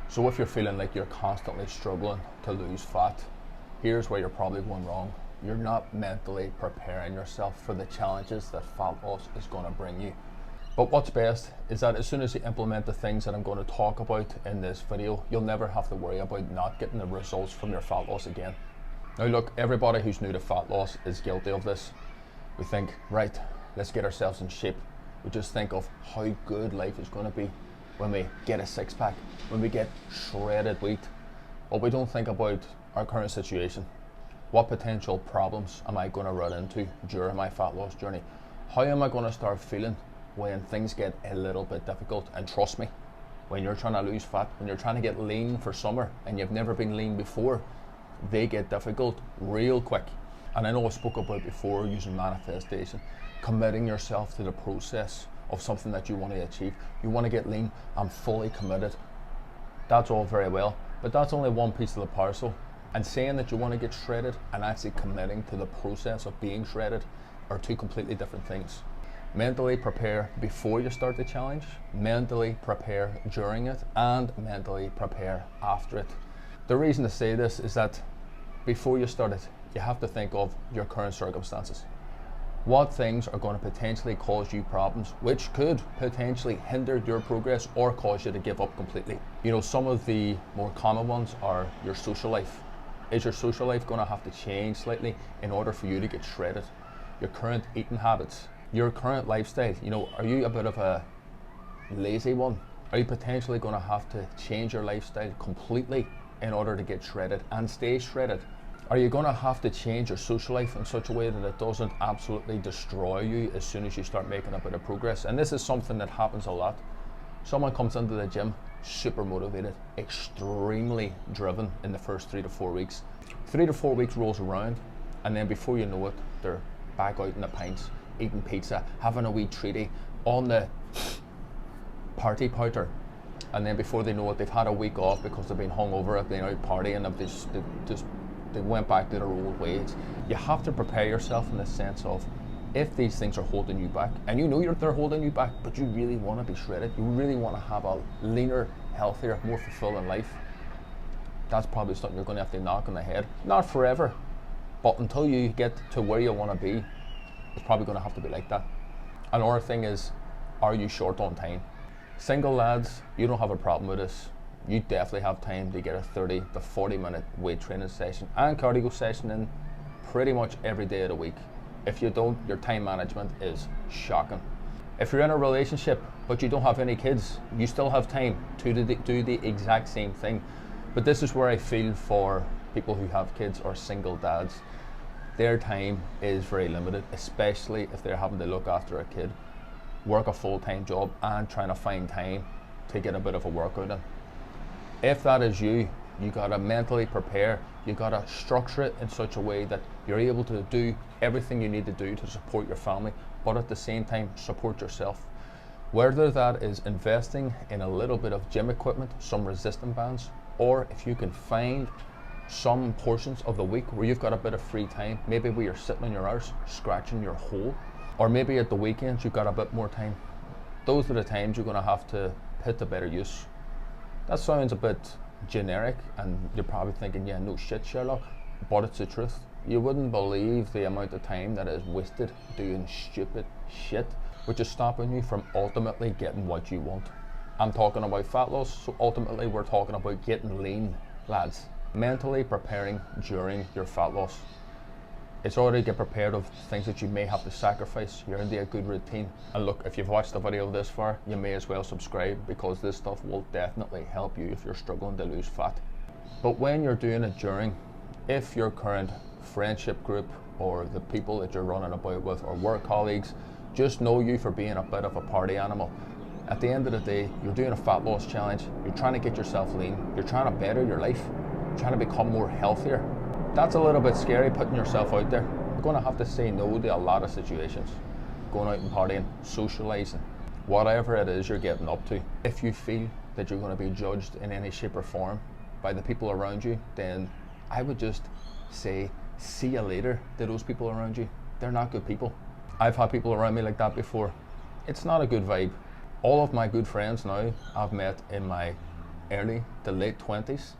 So if you're feeling like you're constantly struggling to lose fat, here's where you're probably going wrong. You're not mentally preparing yourself for the challenges that fat loss is going to bring you. But what's best is that as soon as you implement the things that I'm going to talk about in this video, you'll never have to worry about not getting the results from your fat loss again. Now look, everybody who's new to fat loss is guilty of this. We think, right, let's get ourselves in shape. We just think of how good life is going to be when we get a six-pack, when we get shredded weight. But we don't think about our current situation. What potential problems am I going to run into during my fat loss journey? How am I going to start feeling when things get a little bit difficult? And trust me, when you're trying to lose fat, when you're trying to get lean for summer and you've never been lean before, they get difficult real quick. And I know I spoke about before using manifestation, committing yourself to the process of something that you want to achieve. You want to get lean, I'm fully committed. That's all very well, but that's only one piece of the parcel. And saying that you want to get shredded and actually committing to the process of being shredded are two completely different things. Mentally prepare before you start the challenge, mentally prepare during it, and mentally prepare after it. The reason to say this is that before you start it, you have to think of your current circumstances. What things are going to potentially cause you problems, which could potentially hinder your progress or cause you to give up completely. You know, some of the more common ones are your social life. Is your social life going to have to change slightly in order for you to get shredded? Your current eating habits, your current lifestyle. You know, are you a bit of a lazy one? Are you potentially going to have to change your lifestyle completely in order to get shredded and stay shredded? Are you going to have to change your social life in such a way that it doesn't absolutely destroy you as soon as you start making a bit of progress? And this is something that happens a lot. Someone comes into the gym, super motivated, extremely driven in the first 3 to 4 weeks. 3 to 4 weeks rolls around, and then before you know it, they're back out in the pints, eating pizza, having a wee treaty, on the party powder. And then before they know it, they've had a week off because they've been hungover, have been out partying, and they went back to their old ways. You have to prepare yourself in the sense of, if these things are holding you back, and you know they're holding you back, but you really want to be shredded, you really want to have a leaner, healthier, more fulfilling life, that's probably something you're going to have to knock on the head. Not forever, but until you get to where you want to be, it's probably going to have to be like that. Another thing is, are you short on time? Single lads, you don't have a problem with this. You definitely have time to get a 30 to 40 minute weight training session and cardio session in pretty much every day of the week. If you don't, your time management is shocking. If you're in a relationship but you don't have any kids, you still have time to do the exact same thing. But this is where I feel for people who have kids or single dads, their time is very limited, especially if they're having to look after a kid, work a full-time job and trying to find time to get a bit of a workout in. If that is you, you gotta mentally prepare, you gotta structure it in such a way that you're able to do everything you need to do to support your family, but at the same time support yourself. Whether that is investing in a little bit of gym equipment, some resistant bands, or if you can find some portions of the week where you've got a bit of free time, maybe where you're sitting on your arse, scratching your hole, or maybe at the weekends you've got a bit more time. Those are the times you're gonna have to put to better use. That sounds a bit generic, and you're probably thinking, yeah, no shit, Sherlock, but it's the truth. You wouldn't believe the amount of time that is wasted doing stupid shit, which is stopping you from ultimately getting what you want. I'm talking about fat loss, so ultimately we're talking about getting lean, lads. Mentally preparing during your fat loss. It's already get prepared of things that you may have to sacrifice. You're into a good routine. And look, if you've watched the video this far, you may as well subscribe, because this stuff will definitely help you if you're struggling to lose fat. But when you're doing it during, if your current friendship group or the people that you're running about with or work colleagues just know you for being a bit of a party animal, at the end of the day, you're doing a fat loss challenge, you're trying to get yourself lean, you're trying to better your life, you're trying to become more healthier. That's a little bit scary, putting yourself out there. You're going to have to say no to a lot of situations. Going out and partying, socializing, whatever it is you're getting up to. If you feel that you're going to be judged in any shape or form by the people around you, then I would just say, see you later to those people around you. They're not good people. I've had people around me like that before. It's not a good vibe. All of my good friends now I've met in my early to late 20s,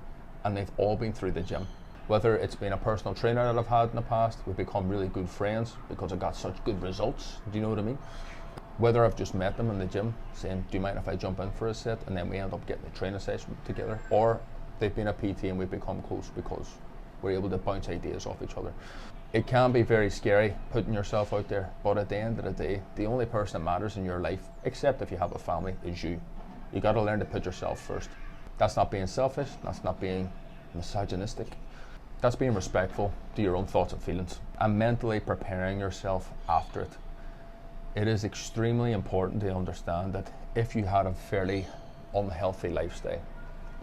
and they've all been through the gym. Whether it's been a personal trainer that I've had in the past, we've become really good friends because I got such good results. Do you know what I mean? Whether I've just met them in the gym saying, do you mind if I jump in for a set? And then we end up getting a training session together. Or they've been a PT and we've become close because we're able to bounce ideas off each other. It can be very scary putting yourself out there, but at the end of the day, the only person that matters in your life, except if you have a family, is you. You got to learn to put yourself first. That's not being selfish, that's not being misogynistic. That's being respectful to your own thoughts and feelings and mentally preparing yourself after it. It is extremely important to understand that if you had a fairly unhealthy lifestyle,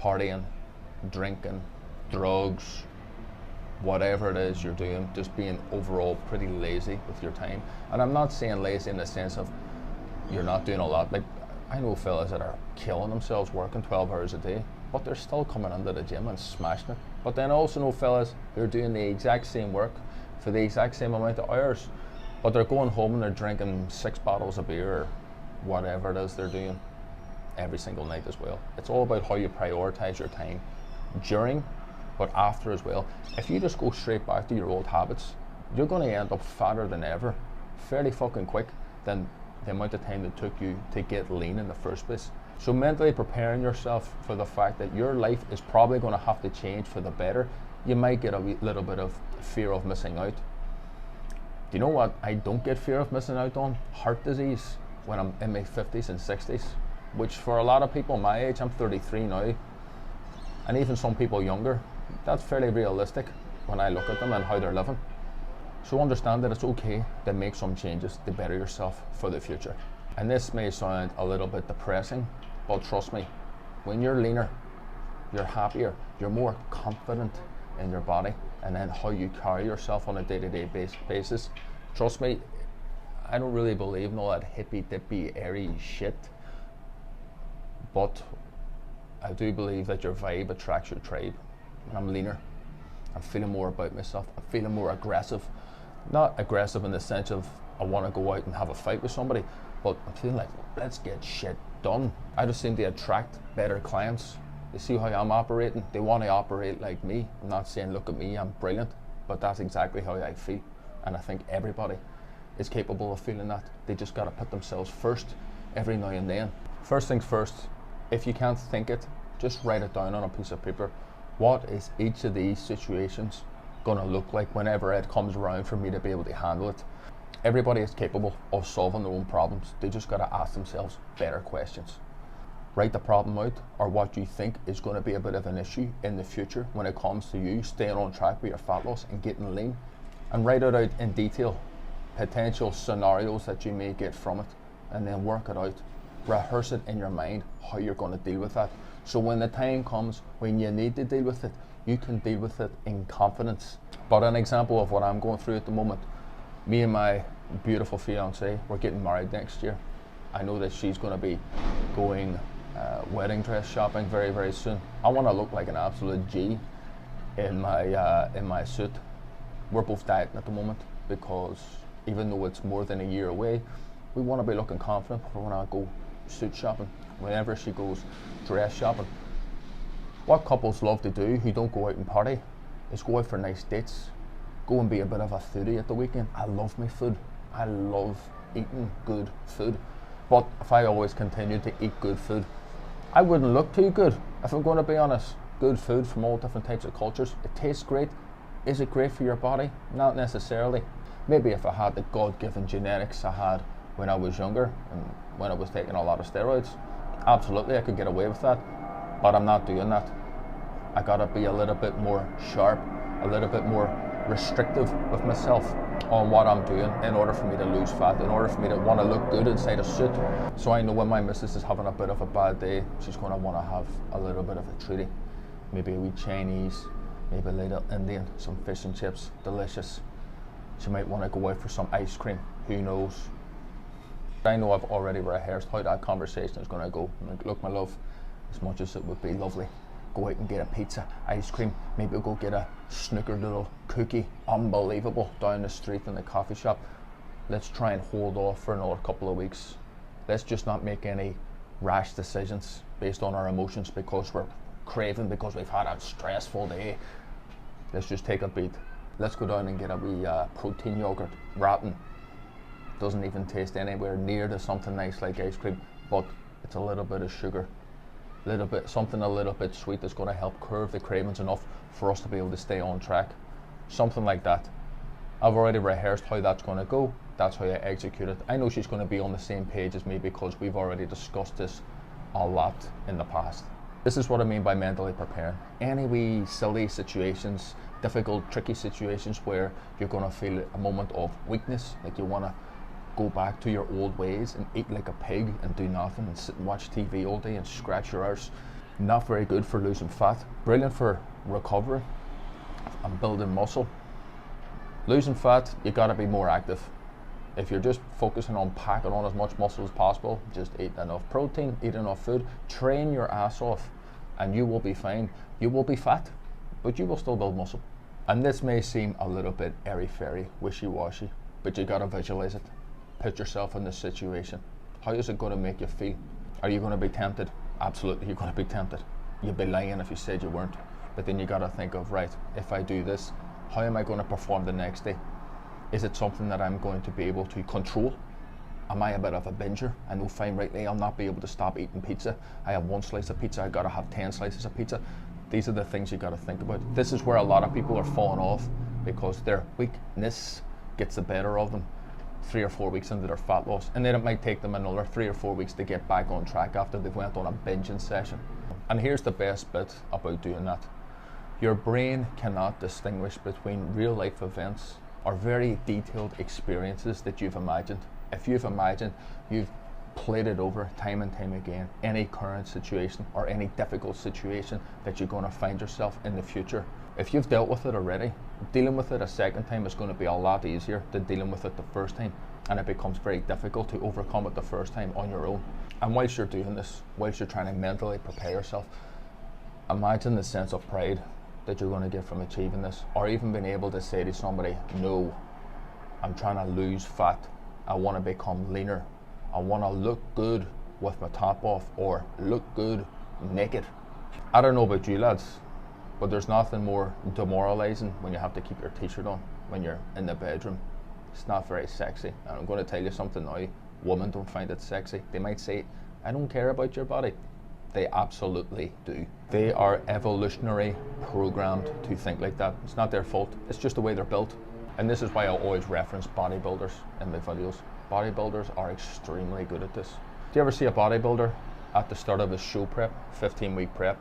partying, drinking, drugs, whatever it is you're doing, just being overall pretty lazy with your time. And I'm not saying lazy in the sense of you're not doing a lot. Like, I know fellas that are killing themselves working 12 hours a day, but they're still coming into the gym and smashing it. But then I also know fellas who are doing the exact same work for the exact same amount of hours, but they're going home and they're drinking 6 bottles of beer or whatever it is they're doing every single night as well. It's all about how you prioritize your time during, but after as well. If you just go straight back to your old habits, you're going to end up fatter than ever, fairly fucking quick than the amount of time it took you to get lean in the first place. So mentally preparing yourself for the fact that your life is probably going to have to change for the better. You might get a little bit of fear of missing out. Do you know what I don't get fear of missing out on? Heart disease when I'm in my 50s and 60s, which for a lot of people my age, I'm 33 now, and even some people younger, that's fairly realistic when I look at them and how they're living. So understand that it's okay to make some changes to better yourself for the future. And this may sound a little bit depressing, but trust me, when you're leaner, you're happier, you're more confident in your body and then how you carry yourself on a day-to-day basis. Trust me, I don't really believe in all that hippy-dippy, airy shit, but I do believe that your vibe attracts your tribe. When I'm leaner, I'm feeling more about myself, I'm feeling more aggressive. Not aggressive in the sense of I want to go out and have a fight with somebody, but I'm feeling like, let's get shit done. I just seem to attract better clients. They see how I'm operating, they want to operate like me. I'm not saying look at me, I'm brilliant, but that's exactly how I feel. And I think everybody is capable of feeling that. They just got to put themselves first every now and then. First things first, if you can't think it, just write it down on a piece of paper. What is each of these situations going to look like whenever it comes around for me to be able to handle it? Everybody is capable of solving their own problems. They just got to ask themselves better questions. Write the problem out, or what you think is going to be a bit of an issue in the future when it comes to you staying on track with your fat loss and getting lean, and write it out in detail, potential scenarios that you may get from it, and then work it out. Rehearse it in your mind how you're going to deal with that. So when the time comes when you need to deal with it, you can deal with it in confidence. But an example of what I'm going through at the moment, me and my beautiful fiance, we're getting married next year. I know that she's going to be going wedding dress shopping very, very soon. I want to look like an absolute G in my suit. We're both dieting at the moment because even though it's more than a year away, we want to be looking confident when I go suit shopping, whenever she goes dress shopping. What couples love to do who don't go out and party is go out for nice dates, go and be a bit of a foodie at the weekend. I love my food. I love eating good food. But if I always continued to eat good food, I wouldn't look too good, if I'm going to be honest. Good food from all different types of cultures, it tastes great. Is it great for your body? Not necessarily. Maybe if I had the God-given genetics I had when I was younger and when I was taking a lot of steroids, absolutely I could get away with that. But I'm not doing that. I gotta be a little bit more sharp, a little bit more restrictive with myself on what I'm doing in order for me to lose fat, in order for me to want to look good inside a suit. So I know when my missus is having a bit of a bad day, she's going to want to have a little bit of a treaty. Maybe a wee Chinese, maybe a little Indian, some fish and chips, delicious. She might want to go out for some ice cream, who knows. I know I've already rehearsed how that conversation is going to go. Like, look, my love, as much as it would be lovely, go out and get a pizza, ice cream, maybe we'll go get a snickerdoodle cookie, unbelievable, down the street in the coffee shop. Let's try and hold off for another couple of weeks. Let's just not make any rash decisions based on our emotions because we're craving because we've had a stressful day. Let's just take a beat. Let's go down and get a wee protein yogurt wrapping. Doesn't even taste anywhere near to something nice like ice cream, but it's a little bit of sugar, something a little bit sweet that's going to help curb the cravings enough for us to be able to stay on track. Something like that. I've already rehearsed how that's going to go. That's how I execute it. I know she's going to be on the same page as me because we've already discussed this a lot in the past. This is what I mean by mentally preparing. Any wee silly situations, difficult, tricky situations where you're going to feel a moment of weakness, like you want to go back to your old ways and eat like a pig and do nothing and sit and watch TV all day and scratch your arse. Not very good for losing fat. Brilliant for recovery and building muscle. Losing fat, you got to be more active. If you're just focusing on packing on as much muscle as possible, just eat enough protein, eat enough food, train your ass off, and you will be fine. You will be fat, but you will still build muscle. And this may seem a little bit airy-fairy, wishy-washy, but you got to visualize it. Put yourself in this situation. How is it going to make you feel? Are you going to be tempted? Absolutely, you're going to be tempted. You'd be lying if you said you weren't. But then you got to think of, right, if I do this, how am I going to perform the next day? Is it something that I'm going to be able to control? Am I a bit of a binger? I know fine rightly I'll not be able to stop eating pizza. I have one slice of pizza, I got to have 10 slices of pizza. These are the things you got to think about. This is where a lot of people are falling off because their weakness gets the better of them 3 or 4 weeks into their fat loss, and then it might take them another 3 or 4 weeks to get back on track after they've went on a binging session. And here's the best bit about doing that. Your brain cannot distinguish between real life events or very detailed experiences that you've imagined. If you've imagined, you've played it over time and time again, any current situation or any difficult situation that you're going to find yourself in the future. If you've dealt with it already, dealing with it a second time is going to be a lot easier than dealing with it the first time, and it becomes very difficult to overcome it the first time on your own. And whilst you're doing this, whilst you're trying to mentally prepare yourself, imagine the sense of pride that you're going to get from achieving this, or even being able to say to somebody, no, I'm trying to lose fat, I want to become leaner, I want to look good with my top off, or look good naked. I don't know about you lads, but there's nothing more demoralizing when you have to keep your t-shirt on when you're in the bedroom. It's not very sexy. And I'm going to tell you something now, women don't find it sexy. They might say, I don't care about your body. They absolutely do. They are evolutionary programmed to think like that. It's not their fault, it's just the way they're built. And this is why I always reference bodybuilders in my videos. Bodybuilders are extremely good at this. Do you ever see a bodybuilder at the start of his show prep, 15-week prep?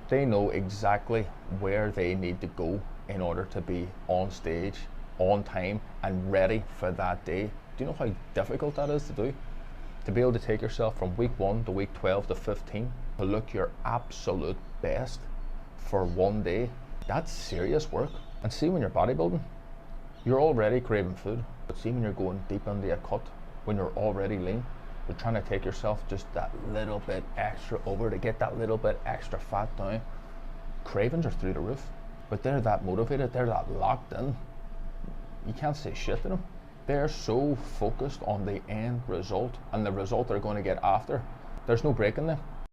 They know exactly where they need to go in order to be on stage, on time, and ready for that day. Do you know how difficult that is to do? To be able to take yourself from week 1 to week 12 to 15 to look your absolute best for one day, that's serious work. And see, when you're bodybuilding, you're already craving food, but see when you're going deep into a cut, when you're already lean, you're trying to take yourself just that little bit extra over to get that little bit extra fat down. Cravings are through the roof, but they're that motivated, they're that locked in. You can't say shit to them. They're so focused on the end result and the result they're going to get after. There's no break in them.